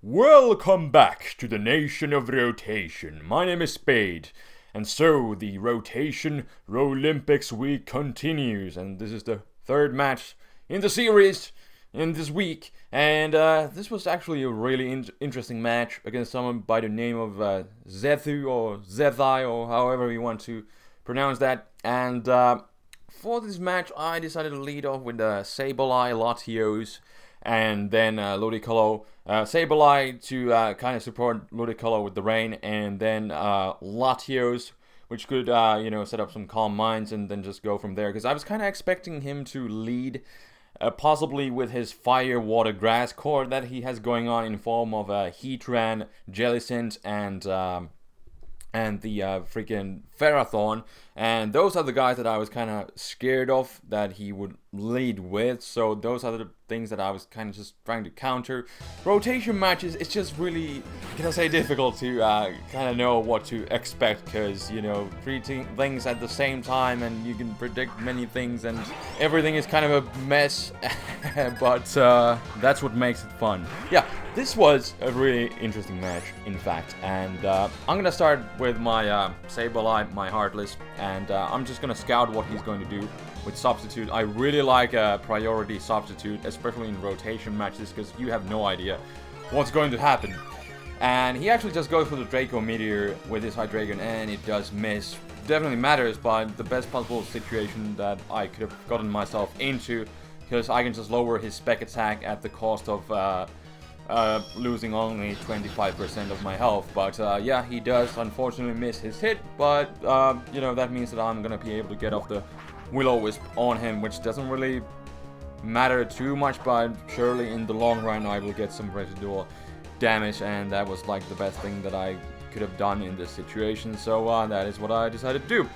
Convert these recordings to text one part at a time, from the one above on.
Welcome back to the nation of rotation. My name is Spade, and so the rotation Rolympics week continues, and this is the third match in the series in this week. And this was actually a really interesting match against someone by the name of Zethu or Zethai or however you want to pronounce that. And for this match, I decided to lead off with Sableye, Latios, and then Ludicolo. Sableye to kind of support Ludicolo with the rain, and then Latios, which could set up some calm minds and then just go from there. Because I was kind of expecting him to lead, possibly with his fire, water, grass core that he has going on in form of Heatran, Jellicent, and the freaking Ferrothorn. And those are the guys that I was kind of scared of that he would lead with. So those are the things that I was kind of just trying to counter. Rotation matches, it's just really, can I say, difficult to kind of know what to expect. Because, three things at the same time and you can predict many things and everything is kind of a mess. But that's what makes it fun. Yeah, this was a really interesting match, in fact. And I'm going to start with my Sableye, my Heartless. And I'm just going to scout what he's going to do with Substitute. I really like a priority Substitute, especially in rotation matches, because you have no idea what's going to happen. And he actually just goes for the Draco Meteor with his Hydreigon, and it does miss. Definitely matters, but the best possible situation that I could have gotten myself into, because I can just lower his spec attack at the cost of losing only 25% of my health. But yeah, he does unfortunately miss his hit, but that means that I'm gonna be able to get off the Will-O-Wisp on him, which doesn't really matter too much, but surely in the long run I will get some residual damage, and that was like the best thing that I could have done in this situation. So that is what I decided to do.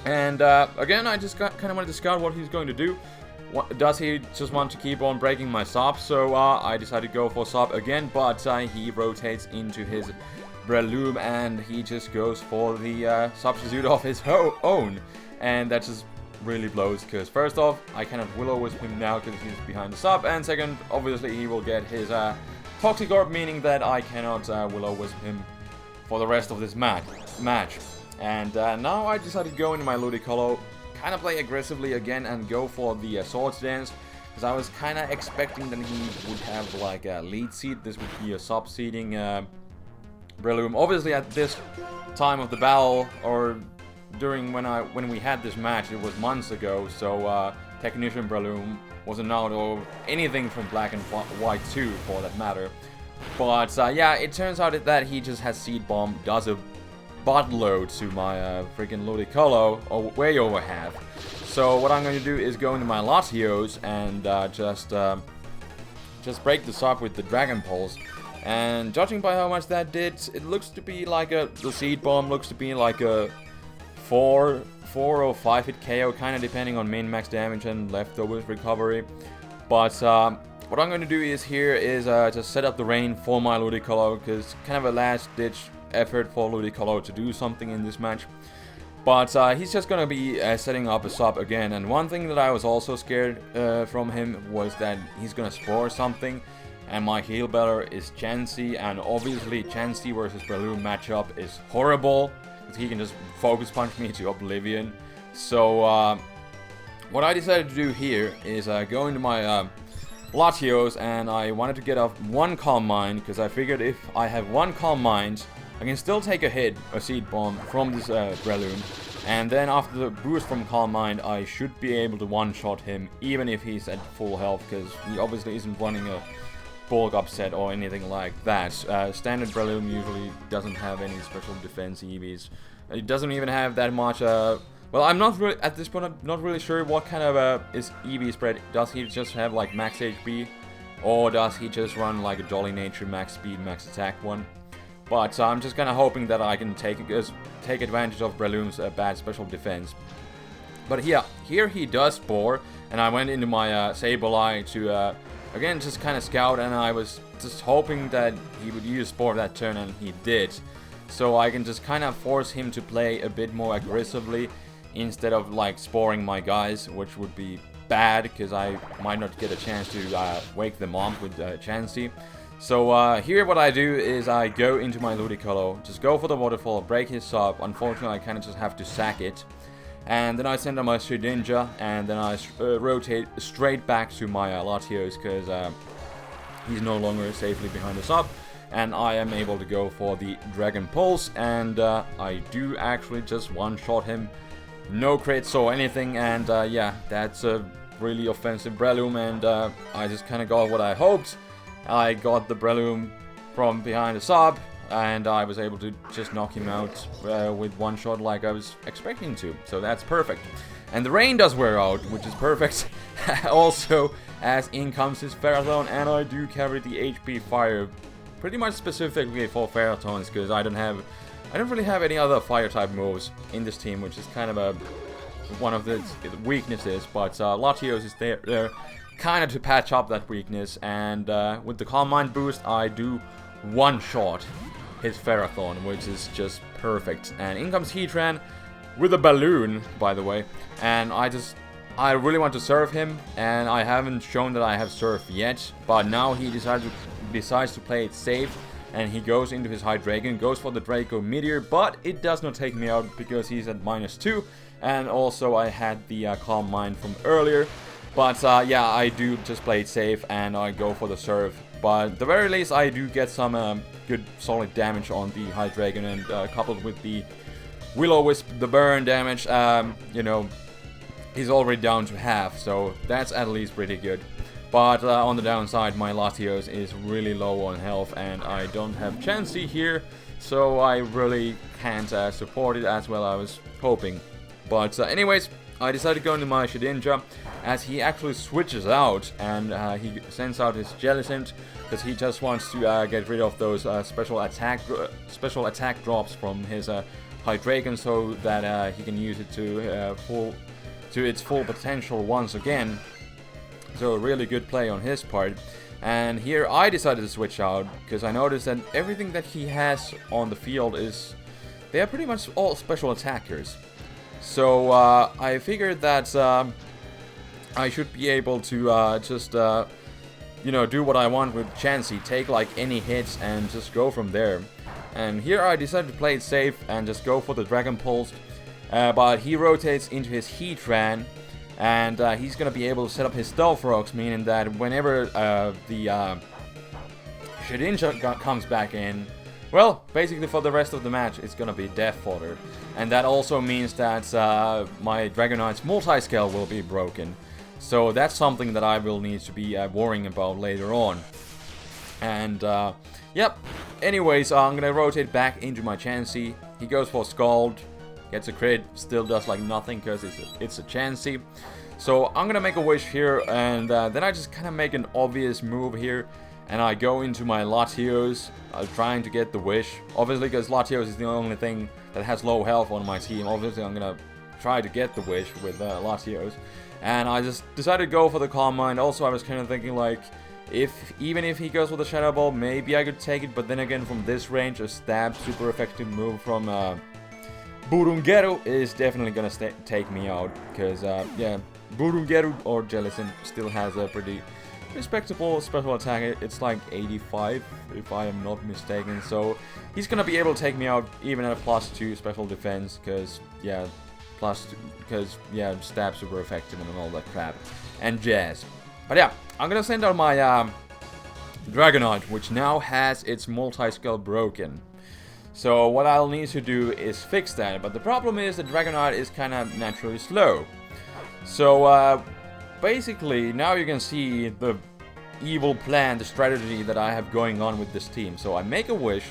And again, I just kind of wanted to scout what he's going to do. Does he just want to keep on breaking my Sop? So I decided to go for Sop again, but he rotates into his Breloom and he just goes for the substitute of his own. And that just really blows, because first off, I cannot Will-O-Wisp him now because he's behind the Sop, and second, obviously he will get his Toxic Orb, meaning that I cannot Will-O-Wisp him for the rest of this match. And now I decided to go into my Ludicolo, kind of play aggressively again and go for the Swords Dance, because I was kind of expecting that he would have like a lead seed. This would be a sub-seeding Breloom. Obviously at this time of the battle, or during when we had this match, it was months ago, so Technician Breloom wasn't out, or anything from Black and White 2 for that matter. But yeah, it turns out that he just has Seed Bomb, does a buttload to my freaking Ludicolo, or way over half. So what I'm going to do is go into my Latios and just break this up with the Dragon Pulse. And judging by how much that did, it looks to be like the Seed Bomb looks to be like a 4 or 5 hit KO, kind of depending on min max damage and leftover recovery. But what I'm going to do is just set up the rain for my Ludicolo, because kind of a last ditch effort for Ludicolo to do something in this match. But he's just going to be setting up a sub again. And one thing that I was also scared from him was that he's going to spore something. And my heal better is Chansey, and obviously Chansey versus Breloom matchup is horrible, because he can just focus punch me to oblivion. So what I decided to do here is go into my Latios, and I wanted to get off one Calm Mind, because I figured if I have one Calm Mind, I can still take a hit, a Seed Bomb, from this Breloom. And then after the boost from Calm Mind, I should be able to one-shot him, even if he's at full health, because he obviously isn't running a bulk upset or anything like that. Standard Breloom usually doesn't have any special defense EVs. It doesn't even have that much well, I'm not really, at this point, I'm not really sure what kind of is EV spread. Does he just have like max HP, or does he just run like a Jolly Nature max speed, max attack one? But I'm just kind of hoping that I can take advantage of Breloom's bad special defense. But yeah, here he does Spore, and I went into my Sableye to again just kind of scout, and I was just hoping that he would use Spore that turn, and he did. So I can just kind of force him to play a bit more aggressively, instead of like sporing my guys, which would be bad, because I might not get a chance to wake them up with Chansey. So here what I do is I go into my Ludicolo, just go for the waterfall, break his sub. Unfortunately, I kind of just have to sack it. And then I send out my Shedinja, and then I rotate straight back to my Latios, because he's no longer safely behind the sub. And I am able to go for the Dragon Pulse, and I do actually just one-shot him. No crits or anything, and yeah, that's a really offensive Breloom, and I just kind of got what I hoped. I got the Breloom from behind the sub, and I was able to just knock him out with one shot like I was expecting to, so that's perfect. And the rain does wear out, which is perfect. Also, as in comes his Ferrothorn, and I do carry the HP Fire pretty much specifically for Ferrotons, because I don't really have any other fire type moves in this team, which is kind of one of the weaknesses. But Latios is there kind of to patch up that weakness, and with the Calm Mind boost, I do one shot his Ferrothorn, which is just perfect. And in comes Heatran with a balloon, by the way, and I really want to serve him, and I haven't shown that I have served yet, but now he decides to play it safe, and he goes into his Hydreigon, goes for the Draco Meteor, but it does not take me out because he's at -2, and also I had the Calm Mind from earlier. But yeah, I do just play it safe, and I go for the serve. But at the very least, I do get some good solid damage on the Hydreigon, and coupled with the Will-O-Wisp, the burn damage, you know, he's already down to half, so that's at least pretty good. But on the downside, my Latios is really low on health, and I don't have Chansey here, so I really can't support it as well as I was hoping. But anyways, I decided to go into my Shedinja, as he actually switches out, and he sends out his Jellicent, because he just wants to get rid of those special attack drops from his Hydreigon, so that he can use it to its full potential once again. So a really good play on his part. And here I decided to switch out, because I noticed that everything that he has on the field they are pretty much all special attackers. So I figured that I should be able to just you know, do what I want with Chansey, take like any hits and just go from there. And here I decided to play it safe and just go for the Dragon Pulse, but he rotates into his Heatran, and he's gonna be able to set up his Stealth Rocks, meaning that whenever the Shedinja comes back in, well, basically for the rest of the match, it's gonna be death fodder. And that also means that my Dragonite's multi-scale will be broken. So that's something that I will need to be worrying about later on. And yep, anyways, I'm gonna rotate back into my Chansey. He goes for Scald, gets a crit, still does like nothing because it's a Chansey. So I'm gonna make a wish here, and then I just kind of make an obvious move here, and I go into my Latios, trying to get the wish. Obviously, because Latios is the only thing that has low health on my team, obviously I'm gonna try to get the wish with Latios. And I just decided to go for the Calm Mind. Also, I was kind of thinking like, even if he goes with the Shadow Ball, maybe I could take it, but then again, from this range, a stab super effective move from Burungeru is definitely gonna take me out, because yeah, Burungeru or Jellicent still has a pretty respectable special attack. It's like 85 if I am not mistaken, so he's gonna be able to take me out even at a +2 special defense, because yeah, yeah, stab super effective and all that crap and jazz. But yeah, I'm gonna send out my Dragonite, which now has its multi-scale broken. So what I'll need to do is fix that, but the problem is that Dragonite is kind of naturally slow. So basically, now you can see the evil plan, the strategy that I have going on with this team. So I make a wish,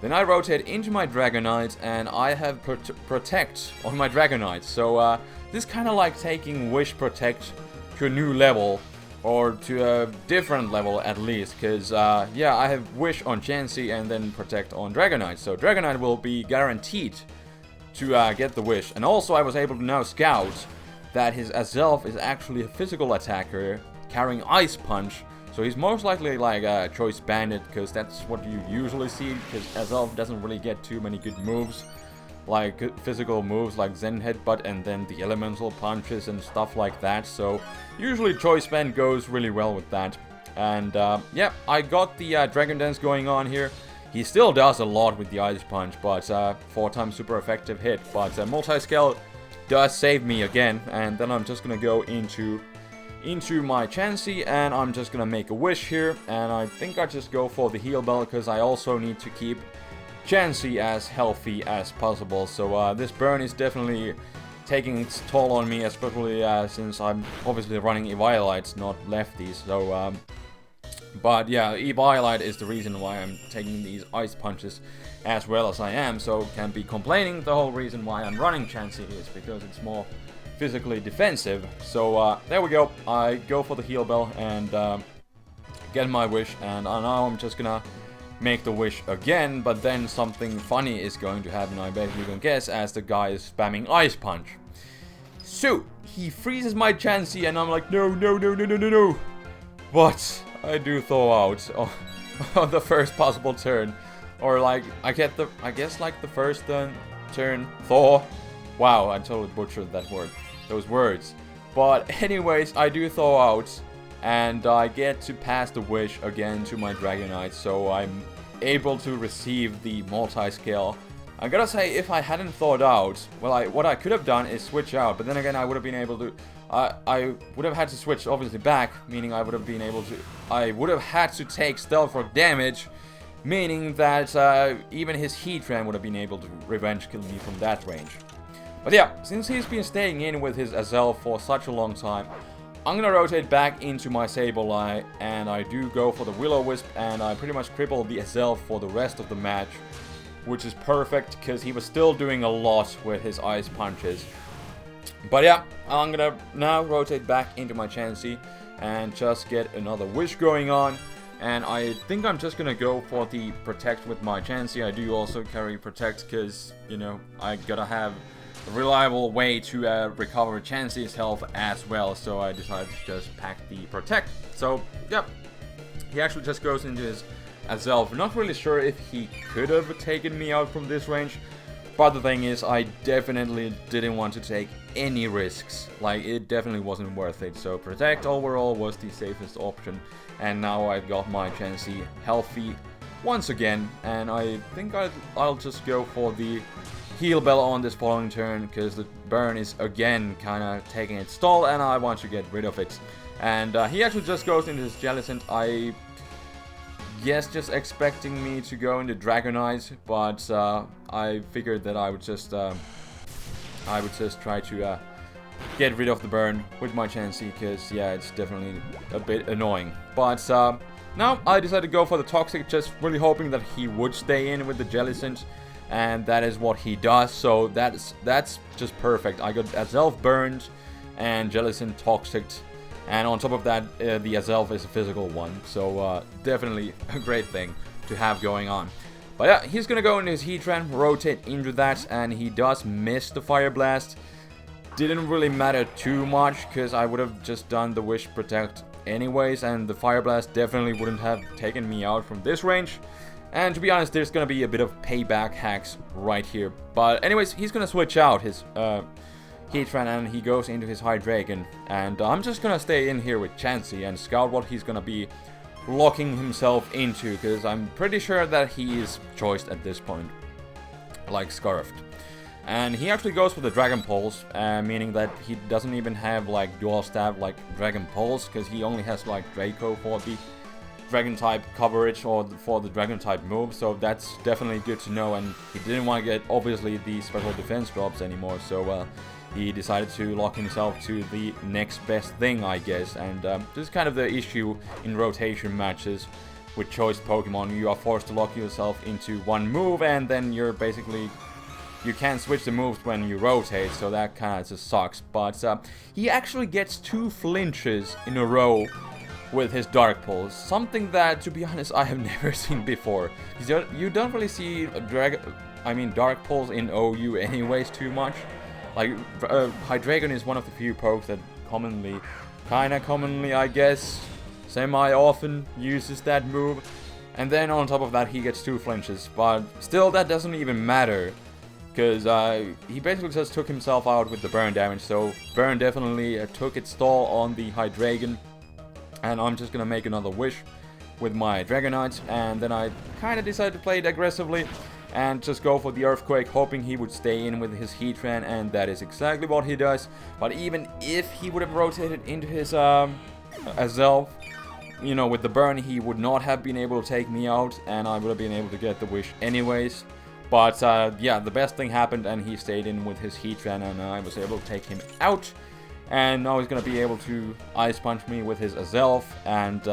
then I rotate into my Dragonite, and I have Protect on my Dragonite. So this kind of like taking Wish Protect to a new level, or to a different level at least, because yeah, I have Wish on Chansey and then Protect on Dragonite. So Dragonite will be guaranteed to get the Wish. And also I was able to now scout that his Azelf is actually a physical attacker carrying Ice Punch. So he's most likely like a Choice Bandit, because that's what you usually see, because Azelf doesn't really get too many good moves, like physical moves like Zen Headbutt and then the Elemental Punches and stuff like that. So usually Choice Band goes really well with that. And yeah, I got the Dragon Dance going on here. He still does a lot with the Ice Punch, but 4x super effective hit. But multi-scale does save me again, and then I'm just gonna go into my Chansey, and I'm just gonna make a wish here, and I think I just go for the heal bell because I also need to keep Chansey as healthy as possible. So this burn is definitely taking its toll on me, especially since I'm obviously running Eviolites, not lefties. So but yeah, Eviolite is the reason why I'm taking these Ice Punches as well as I am, so can't be complaining. The whole reason why I'm running Chansey is because it's more physically defensive. So there we go. I go for the heal bell and get my wish, and now I'm just gonna make the wish again, but then something funny is going to happen, I bet you can guess, as the guy is spamming Ice Punch. So he freezes my Chansey, and I'm like, no, no, no, no, no, no, no. But I do thaw out on the first possible turn, or like I guess like the first turn thaw. Wow, I totally butchered those words. But anyways, I do thaw out, and I get to pass the wish again to my Dragonite, so I'm able to receive the multi-scale. I gotta say, if I hadn't thawed out, well, what I could have done is switch out, but then again, I would have been able to. I would have had to switch obviously back, meaning I would have been able to. I would have had to take Stealth Rock damage, meaning that even his Heatran would have been able to revenge kill me from that range. But yeah, since he's been staying in with his Azel for such a long time, I'm gonna rotate back into my Sableye, and I do go for the Will-O-Wisp, and I pretty much cripple the Azel for the rest of the match, which is perfect because he was still doing a lot with his Ice Punches. But yeah, I'm gonna now rotate back into my Chansey and just get another wish going on. And I think I'm just gonna go for the Protect with my Chansey. I do also carry Protect because, you know, I gotta have a reliable way to recover Chansey's health as well. So I decided to just pack the Protect. So, yep, he actually just goes into his Azel. Not really sure if he could have taken me out from this range. But the thing is, I definitely didn't want to take any risks. Like, it definitely wasn't worth it. So Protect overall was the safest option. And now I've got my Chansey healthy once again. And I think I'll just go for the Heal Bell on this following turn, because the burn is again kind of taking its toll, and I want to get rid of it. And he actually just goes into his Jellicent. I guess just expecting me to go into Dragonite, but I figured that I would just try to get rid of the burn with my Chansey, because yeah, it's definitely a bit annoying. But now I decided to go for the Toxic, just really hoping that he would stay in with the Jellicent, and that is what he does. So that's just perfect. I got Azelf burned and Jellicent Toxic. And on top of that, the Azelf is a physical one, so definitely a great thing to have going on. But yeah, he's gonna go into his Heatran, rotate into that, and he does miss the Fire Blast. Didn't really matter too much, because I would have just done the Wish Protect anyways, and the Fire Blast definitely wouldn't have taken me out from this range. And to be honest, there's gonna be a bit of payback hacks right here. But anyways, he's gonna switch out his Heatran, and he goes into his Hydreigon, and I'm just gonna stay in here with Chansey and scout what he's gonna be locking himself into, because I'm pretty sure that he is choiced at this point, like Scarfed. And he actually goes for the Dragon Pulse, meaning that he doesn't even have like dual stab like Dragon Pulse, because he only has like Draco for the Dragon type coverage or for the Dragon type move, so that's definitely good to know. And he didn't want to get obviously the special defense drops anymore, so he decided to lock himself to the next best thing, I guess. And this is kind of the issue in rotation matches with choiced Pokemon. You are forced to lock yourself into one move, and then you're basically, you can't switch the moves when you rotate, so that kind of just sucks. But he actually gets 2 flinches in a row with his Dark Pulse, something that, to be honest, I have never seen before. You don't really see Dark Pulse in OU anyways too much. Like, Hydreigon is one of the few pokes that kinda commonly, I guess, semi-often uses that move. And then on top of that, he gets 2 flinches. But still, that doesn't even matter, because he basically just took himself out with the burn damage. So burn definitely took its toll on the Hydreigon. and I'm just gonna make another wish with my Dragonite, and then I kind of decided to play it aggressively and just go for the Earthquake, hoping he would stay in with his Heatran, and that is exactly what he does. But even if he would have rotated into his Azelf, you know, with the burn, he would not have been able to take me out, and I would have been able to get the wish anyways. But yeah, the best thing happened, and he stayed in with his Heatran, and I was able to take him out. And now he's going to be able to Ice Punch me with his Azelf, and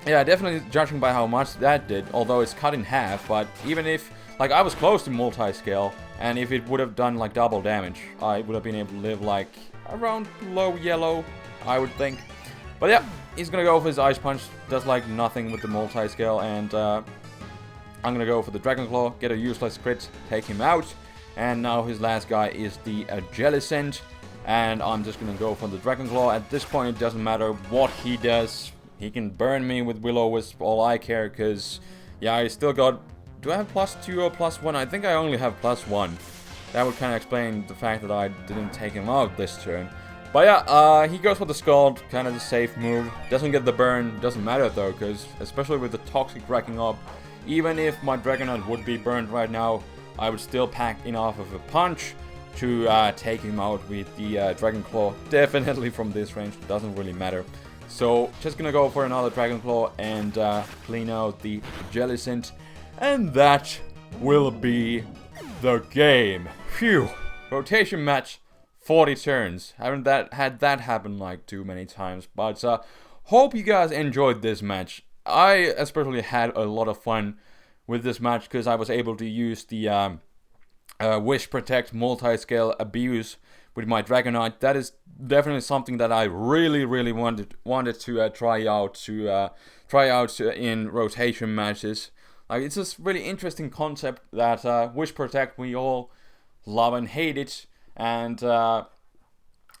yeah, definitely judging by how much that did, although it's cut in half. But even if, like, I was close to multi-scale, and if it would have done like double damage, I would have been able to live like around low yellow, I would think. But yeah, he's gonna go for his Ice Punch, does like nothing with the multi-scale, and I'm gonna go for the Dragon Claw, get a useless crit, take him out. And now his last guy is the Jellicent, and I'm just gonna go for the Dragon Claw. At this point, it doesn't matter what he does. He can burn me with Will-O-Wisp, all I care, because, yeah, I still got... Do I have +2 or +1? I think I only have +1. That would kind of explain the fact that I didn't take him out this turn. But yeah, he goes for the Scald, kind of the safe move. Doesn't get the burn, doesn't matter though, because especially with the Toxic racking up, even if my Dragonite would be burned right now, I would still pack enough of a punch to take him out with the Dragon Claw. Definitely from this range, doesn't really matter. So, just gonna go for another Dragon Claw and clean out the Jellicent. And that will be the game. Phew. Rotation match, 40 turns. Haven't had that happen like too many times. But hope you guys enjoyed this match. I especially had a lot of fun with this match because I was able to use the Wish Protect multi-scale abuse with my Dragonite. That is definitely something that I really wanted to try out in rotation matches. Like, it's just really interesting concept that Wish Protect, we all love and hate it, and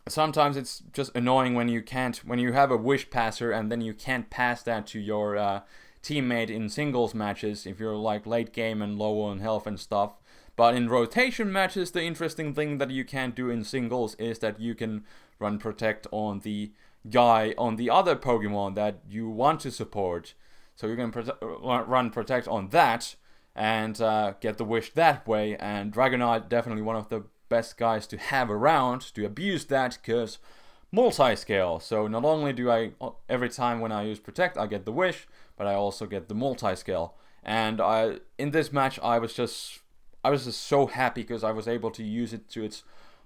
sometimes it's just annoying when you have a Wish Passer and then you can't pass that to your teammate in singles matches if you're like late game and low on health and stuff. But in rotation matches, the interesting thing that you can't do in singles is that you can run Protect on the guy on the other Pokemon that you want to support. So you can run Protect on that and get the wish that way. And Dragonite, definitely one of the best guys to have around to abuse that, because multi-scale. So not only do I, every time when I use Protect, I get the wish, but I also get the multi-scale. And in this match, I was just so happy because I was able to use it to its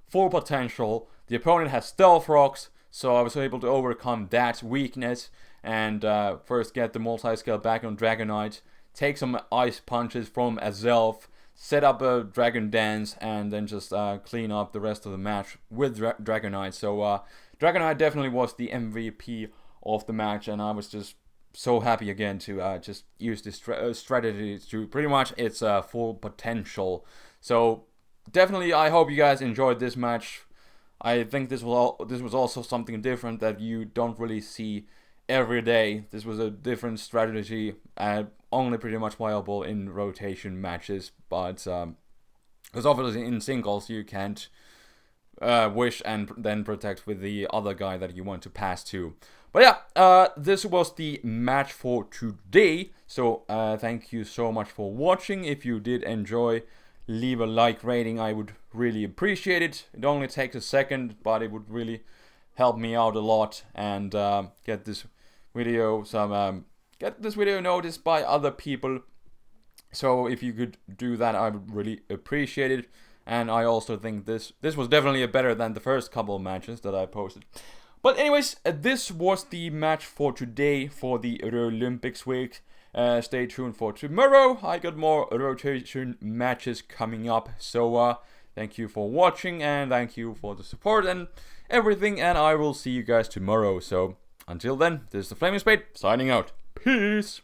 full potential. The opponent has Stealth Rocks, so I was able to overcome that weakness and first get the multi-scale back on Dragonite, take some Ice Punches from Azelf, set up a Dragon Dance, and then just clean up the rest of the match with Dragonite. So Dragonite definitely was the MVP of the match, and I was just so happy again to just use this strategy to pretty much its full potential. So definitely, I hope you guys enjoyed this match. I think this was also something different that you don't really see every day. This was a different strategy, only pretty much viable in rotation matches. But because obviously in singles you can't wish and then protect with the other guy that you want to pass to. But yeah, this was the match for today. So thank you so much for watching. If you did enjoy, leave a like rating. I would really appreciate it. It only takes a second, but it would really help me out a lot and get this video noticed by other people. So if you could do that, I would really appreciate it. And I also think this was definitely better than the first couple of matches that I posted. But anyways, this was the match for today for the Rolympics week. Stay tuned for tomorrow. I got more rotation matches coming up. So thank you for watching and thank you for the support and everything. And I will see you guys tomorrow. So until then, this is TheFlamingSpade signing out. Peace.